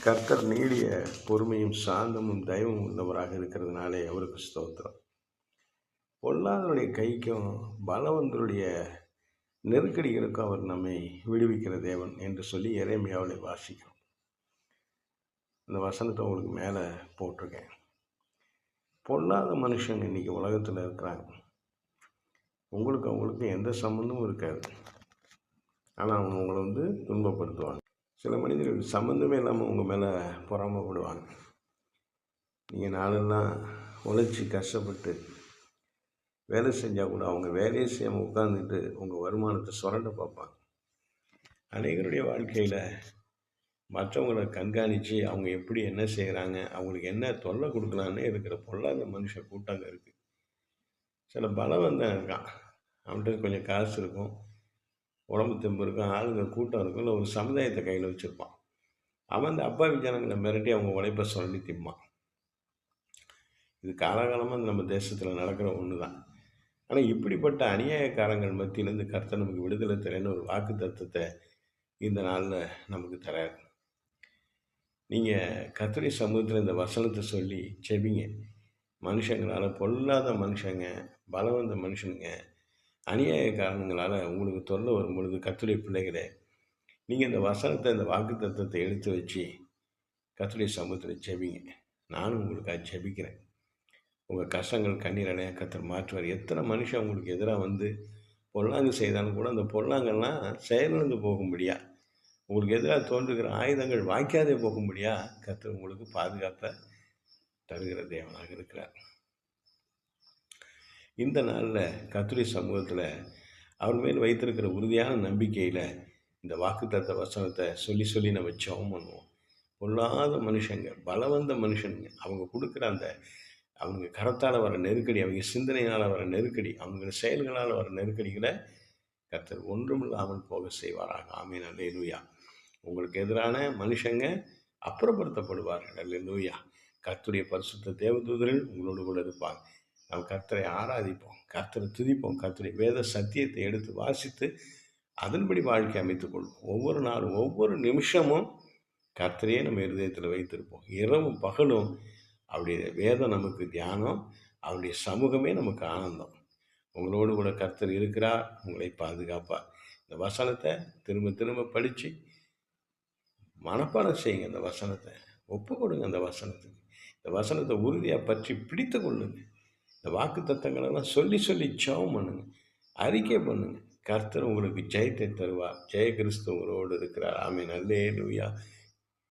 கர்த்தர் நீடிய பொறுமையும் சாந்தமும் தயவும் உள்ளவராக இருக்கிறதுனாலே அவருக்கு ஸ்தோத்திரம். பொல்லாதவருடைய கைக்கும் பலவந்தருடைய நெருக்கடிகளுக்கும் அவர் நம்மை விடுவிக்கிற தேவன் என்று சொல்லி எரேமியாவிலே வாசிக்கிறோம். இந்த வசனத்தை உங்களுக்கு மேலே போட்டிருக்கேன். பொல்லாத மனுஷங்க இன்னைக்கு உலகத்தில் இருக்கிறாங்க. உங்களுக்கு அவங்களுக்கு எந்த சம்மந்தமும் இருக்காது. ஆனால் அவங்க உங்களை துன்பப்படுத்துவாங்க. சில மனிதர்கள் சம்மந்தமே இல்லாமல் உங்கள் மேலே பொறாமைப்படுவாங்க. நீங்கள் நாளெல்லாம் உழைச்சி கஷ்டப்பட்டு வேலை செஞ்சால் கூட அவங்க வேலையை செய்யாமல் உட்காந்துட்டு உங்கள் வருமானத்தை சுரண்ட பார்ப்பாங்க. அநேகருடைய வாழ்க்கையில் மற்றவங்களை கண்காணித்து அவங்க எப்படி என்ன செய்கிறாங்க, அவங்களுக்கு என்ன தொல்லை கொடுக்கலான்னு இருக்கிற பொல்லாத மனுஷ கூட்டாங்க இருக்குது. சில பலவந்தன் இருக்கான், அவன்கிட்ட கொஞ்சம் காசு இருக்கும், உடம்பு தெம்பு இருக்கும், ஆளுங்க கூட்டம் இருக்கும், இல்லை ஒரு சமுதாயத்தை கையில் வச்சுருப்பான். அவன் அந்த அப்பாவி ஜனங்களை மிரட்டி அவங்க உழைப்பை சொல்லி திம்பான். இது காலகாலமாக நம்ம தேசத்தில் நடக்கிற ஒன்று தான். ஆனால் இப்படிப்பட்ட அநியாயக்காரங்கள் மத்தியிலேருந்து கர்த்தர் நமக்கு விடுதலை தரேன்னு ஒரு வாக்கு தத்துவத்தை இந்த நாளில் நமக்கு தராரு. நீங்கள் கர்த்தருடைய சமூகத்தில் இந்த வசனத்தை சொல்லி செபிங்க. மனுஷங்களால், பொல்லாத மனுஷங்க, பலவந்த மனுஷனுங்க, அநியாய காரணங்களால் உங்களுக்கு தொல்லை வரும் பொழுது கர்த்தருடைய பிள்ளைகளே, நீங்கள் இந்த வசனத்தை, இந்த வாக்கு தத்துவத்தை எடுத்து வச்சு கர்த்தருடைய சமூகத்தில் செபிங்க. நானும் உங்களுக்காக செபிக்கிறேன். உங்கள் கஷ்டங்கள் கண்ணீர் அடைய கர்த்தர் மாற்றுவார். எத்தனை மனுஷன் உங்களுக்கு எதிராக பொல்லாங்கு செய்தாலும் கூட அந்த பொல்லாங்கெல்லாம் செயலிழந்து போகும்படியா, உங்களுக்கு எதிராக தோன்றுகிற ஆயுதங்கள் வாய்க்காதே போகும்படியா கர்த்தர் உங்களுக்கு பாதுகாப்பை தருகிற தேவனாக இருக்கிறார். இந்த நாளில் கர்த்தருடைய சமூகத்தில் அவர் மேல் வைத்திருக்கிற உறுதியான நம்பிக்கையில் இந்த வாக்குத்தத்த வசனத்தை சொல்லி சொல்லி நம்ம ஜெபம் பண்ணுவோம். பொல்லாத மனுஷங்க, பலவந்த மனுஷனுங்க, அவங்க கொடுக்குற அவங்க கரத்தால் வர நெருக்கடி, அவங்க சிந்தனையால் வர நெருக்கடி, அவங்க செயல்களால் வர நெருக்கடிகளை கர்த்தர் ஒன்றுமில்லாமல் போக செய்வாராக. ஆமென். அல்லேலூயா. உங்களுக்கு எதிரான மனுஷங்க அப்புறப்படுத்தப்படுவார்கள். அல்லேலூயா. கர்த்தருடைய பரிசுத்த தேவதூதர்கள் உங்களோடு கூட இருப்பாங்க. நாம் கர்த்தரை ஆராதிப்போம், கர்த்தரை துதிப்போம், கர்த்தருடைய வேத சத்தியத்தை எடுத்து வாசித்து அதன்படி வாழ்க்கை அமைத்துக் கொள்வோம். ஒவ்வொரு நாளும், ஒவ்வொரு நிமிஷமும் கர்த்தரையே நம்ம இருதயத்தில் வைத்திருப்போம். இரவும் பகலும் அவருடைய வேதம் நமக்கு தியானம், அவருடைய சமூகமே நமக்கு ஆனந்தம். உங்களோடு கூட கர்த்தர் இருக்கிறார், உங்களை பாதுகாப்பார். இந்த வசனத்தை திரும்ப திரும்ப படித்து மனப்பாடம் செய்யுங்க. இந்த வசனத்தை ஒப்பு கொடுங்க. இந்த வசனத்தை உறுதியாக பற்றி பிடித்து கொள்ளுங்க. இந்த வாக்கு தத்தங்களெல்லாம் சொல்லி சொல்லி ஜெபம் பண்ணுங்க, அறிக்கை பண்ணுங்க. கர்த்தர் உங்களுக்கு ஜெயத்தை தருவார். ஜெய கிறிஸ்து உங்களோடு இருக்கிறார். ஆமென். அல்லேலூயா.